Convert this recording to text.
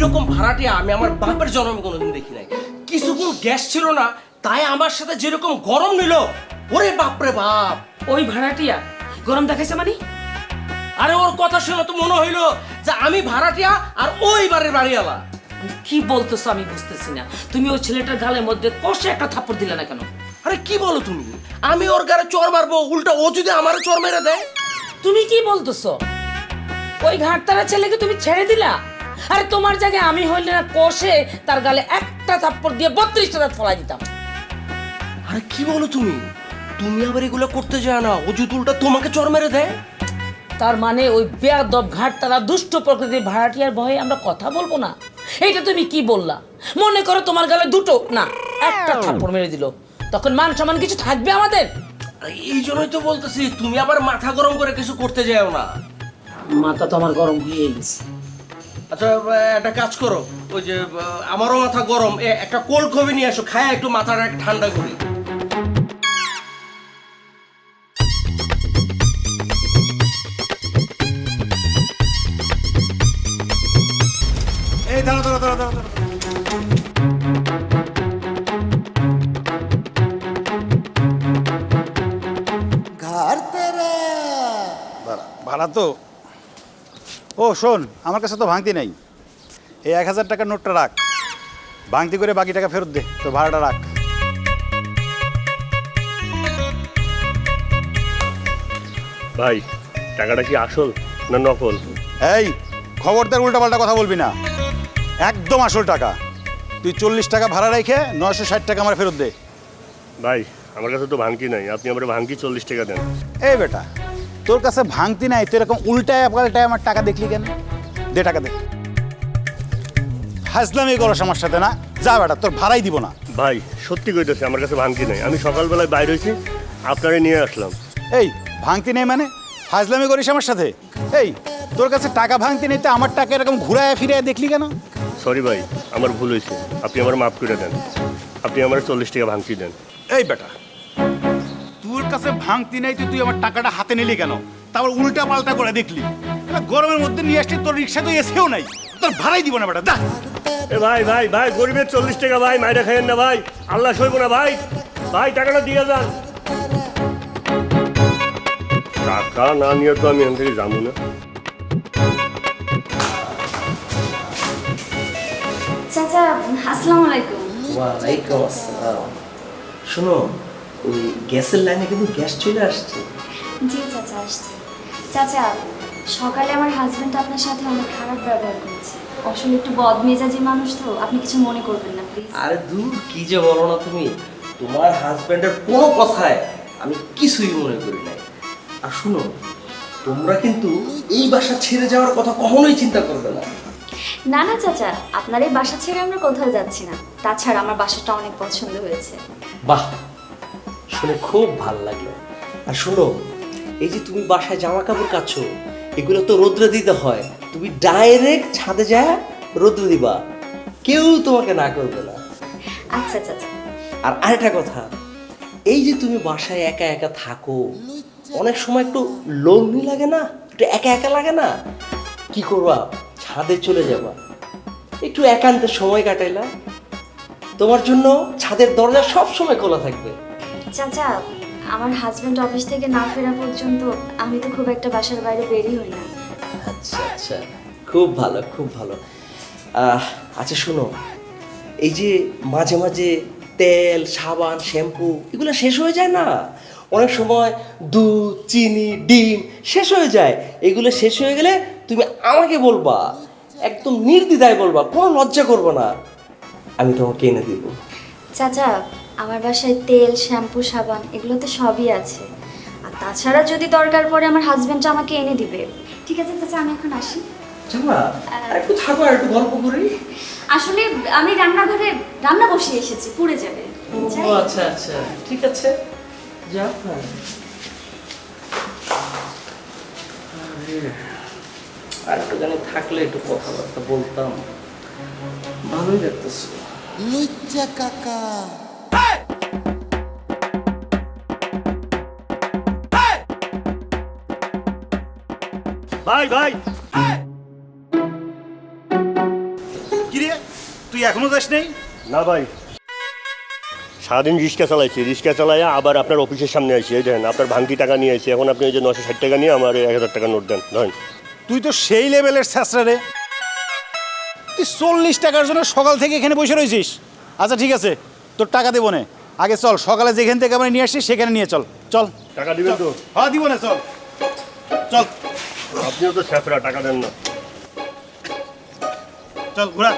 এইরকম ভাড়াটিয়া আমি আমার বাপের জন্মে কোনোদিন দেখি নাই। কিছুক্ষণ গ্যাস ছিল না, তাই আমার সাথে যেরকম গরম নিল, ওরে বাপরে বাপ। ওই ভাড়াটিয়া গরম দেখাইছে মানে? আরে ওর কথা শুনে তো মনে হইলো যে আমি ভাড়াটিয়া আর ওই বাড়ির বাড়িওয়ালা। কি বলতেছো আমি বুঝতেছি না। তুমি ওই ছেলেটার গালের মধ্যে কষে একটা থাপ্পড় দিলে না কেন? আরে কি বলো তুমি? আমি ওর গায়ে চড় মারবো, উল্টা ও যদি আমারও চড় মেরে দেয়? তুমি কি বলতেছো? ওই ঘাটতারা ছেলেকে তুমি ছেড়ে দিলা? আরে তোমার জায়গায় আমি হইলে না কষে তার গালে একটা থাপ্পড় দিয়ে 32টা দাঁত ফলাই দিতাম। আরে কি বলো তুমি? তুমি আবার এগুলো করতে যায় না, ও যদি উল্টা তোমাকে চড় মেরে দেয়? তার মানে ওই বেয়াদব ঘাটতারা দুষ্ট প্রকৃতির ভাড়াটিয়ার ভয়ে আমরা কথা বলবো না? এইটা তুমি কি বললা? মনে করো তোমার গালে দুটো না একটা থাপ্পড় মেরে দিল, তখন মান সম্মান কিছু থাকবে আমাদের? আরে এই জন্যই তো বলতেছি তুমি আবার মাথা গরম করে কিছু করতে যাও না। মাথা তো আমার গরম হয়ে গেছে। আচ্ছা একটা কাজ করো, ওই যে আমারও মাথা গরম, একটা কোল্ড কফি নিয়ে আসো, খায় একটু মাথাটা ঠান্ডা করি। এই দাঁড়া দাঁড়া দাঁড়া দাঁড়া घर तेरा ভাড়া তো। ও শোন, আমার কাছে তো ভাঙতি নাই। এই 1000 টাকার নোটটা রাখ, ভাঙতি করে বাকি টাকা ফেরত দে, তো ভাড়াটা রাখ। ভাই টাকাটা কি আসল না নকল? এই খবরদার উল্টাপাল্টা কথা বলবি না, একদম আসল টাকা। তুই 40 টাকা ভাড়া রেখে 960 টাকা আমার ফেরত দে। ভাই আমার কাছে তো ভাঙতি নাই, আপনি আমার ভাঙতি 40 টাকা দেন। এই বেটা, তোর কাছে ভাঙতি নাই, তুই এরকম উল্টায় পাল্টায় আমার টাকা দেখলি কেন? দে টাকা দে। হাজলামি করস আমার সাথে না? যা বেটা, তোর ভাড়াই দিব না। ভাই সত্যি কইতেছে আমার কাছে ভাঙতি নাই, আমি সকালবেলায় বাইরে হয়েছি, আপনারে নিয়ে আসলাম। এই ভাঙতি নেই মানে? ফাজলামি করিস আমার সাথে? এই তোর কাছে টাকা ভাঙতি নেই, তো আমার টাকা এরকম ঘুরায় ফিরে দেখলি কেন? সরি ভাই, আমার ভুল হয়েছে, আপনি আমার মাফ করে দেন, আপনি আমার 40 টাকা ভাঙতি দেন। এই বেটা, তোর কাছে ভাঙতি নেই, তুই আমার টাকাটা হাতে নিলি কেন? তারপর উল্টা পাল্টা করে দেখলি। গরমের মধ্যে নিয়ে আসলি, তোর রিক্সা তো এসেও নাই, তোর ভাড়াই দিব না বেটা। দা এ ভাই ভাই ভাই, গরিবের 40 টাকা ভাই, মাইরা খাইয়েন না ভাই, আল্লাহ সইব না ভাই, ভাই টাকাটা দিয়ে যান। টাকা না নিয়ে তো আমি এখান থেকে যাবো না। চাচা আসসালামু আলাইকুম। ওয়ালাইকুম আসসালাম। শোনো, ওই গ্যাসের লাইনে কিন্তু গ্যাস চলে আসছে। জি চাচা আসছে। চাচা সকালে আমার হাজবেন্ড আপনার সাথে অনেক খারাপ ব্যবহার করেছে। আসলে একটু বদমেজাজি মানুষ তো, আপনি কিছু মনে করবেন না প্লিজ। আরে দূর, কি যে বলো না তুমি। তোমার হাজবেন্ডের কোনো কথায় আমি কিছুই মনে করি নাই। আর শুনো, তোমরা কিন্তু এই বাসা ছেড়ে যাওয়ার কথা কখনোই চিন্তা করবে না। না না চাচা, আপনার এই বাসা ছেড়ে আমরা কোথাও যাচ্ছি না। তাছাড়া আমার বাসাটা অনেক পছন্দ হয়েছে। বাহ, শুনে খুব ভালো লাগলো। আর শোনো, এই যে তুমি বাসায় জামা কাপড় কাচ্ছো, এগুলো তো রোদ্রে দিতে হয়। তুমি ডাইরেক্ট ছাদে যায় রোদ্রে দিবা, কেউ তোমাকে না করবে না। আচ্ছা চাচা। আর আরেকটা কথা, এই যে তুমি বাসায় একা একা থাকো, অনেক সময় একটু লোনলি লাগে না? একটু একা একা লাগে না? কি করবা, ছাদে চলে যাবা, একটু একান্তে সময় কাটাইলা, তোমার জন্য ছাদের দরজা সব সময় খোলা থাকবে। চাচা আমার হাজবেন্ড অফিস থেকে না ফেরা পর্যন্ত আমি তো খুব একটা বাসার বাইরে বেরই হই না। আচ্ছা আচ্ছা, খুব ভালো খুব ভালো। আচ্ছা শোনো, এই যে মাঝে মাঝে তেল সাবান শ্যাম্পু এগুলো শেষ হয়ে যায় না? অনেক সময় দুধ চিনি ডিম শেষ হয়ে যায়। এগুলো শেষ হয়ে গেলে তুমি আমাকে বলবা, একদম নির্দ্বিধায় বলবা, কোনো লজ্জা করবে না, আমি তোমাকে এনে দিব। চাচা আমার বাসায় তেল শ্যাম্পু সাবান এগুলো তো সবই আছে। আর তাছাড়া যদি দরকার পড়ে আমার হাজবেন্ড আমাকে এনে দিবে। ঠিক আছে চাচা, আমি এখন আসি। জামা একটু থাকো, আর একটু গল্প করি। আসলে আমি রান্নাঘরে রান্না বসিয়ে এসেছি, পুড়ে যাবে। ও আচ্ছা আচ্ছা, ঠিক আছে, যা। আর একটু জানি থাকলে একটু কথাবার্তা বলতাম, ভালোই লাগতেছে। लुच्चा काका ভাই ভাই তুই এখনো যাস নেই? না ভাই, সারাদিন রিক্সা চালাইছি, রিক্সা চালাইয়া আবার আপনার অফিসের সামনে আইছি। এই দেখেন আপনার ভাঙতি টাকা নিয়ে আইছি। এখন আপনি এই যে 960 টাকা নিয়ে আমার 1000 টাকা নোট দেন, ধরেন। তুই তো সেই লেভেলের ছ্যাঁচড়া রে। তুই 40 টাকার জন্য সকাল থেকে এখানে বসে রয়েছিস। আচ্ছা ঠিক আছে, তোর টাকা দেবো না, আগে চল সকালে যেখান থেকে আমরা নিয়ে আসছি সেখানে নিয়ে চল। চল। টাকা দিবেন তো? হ্যাঁ দিব না, চল চল আপনিও তো স্যাফরা, টাকা দেন না। চল ঘোরা।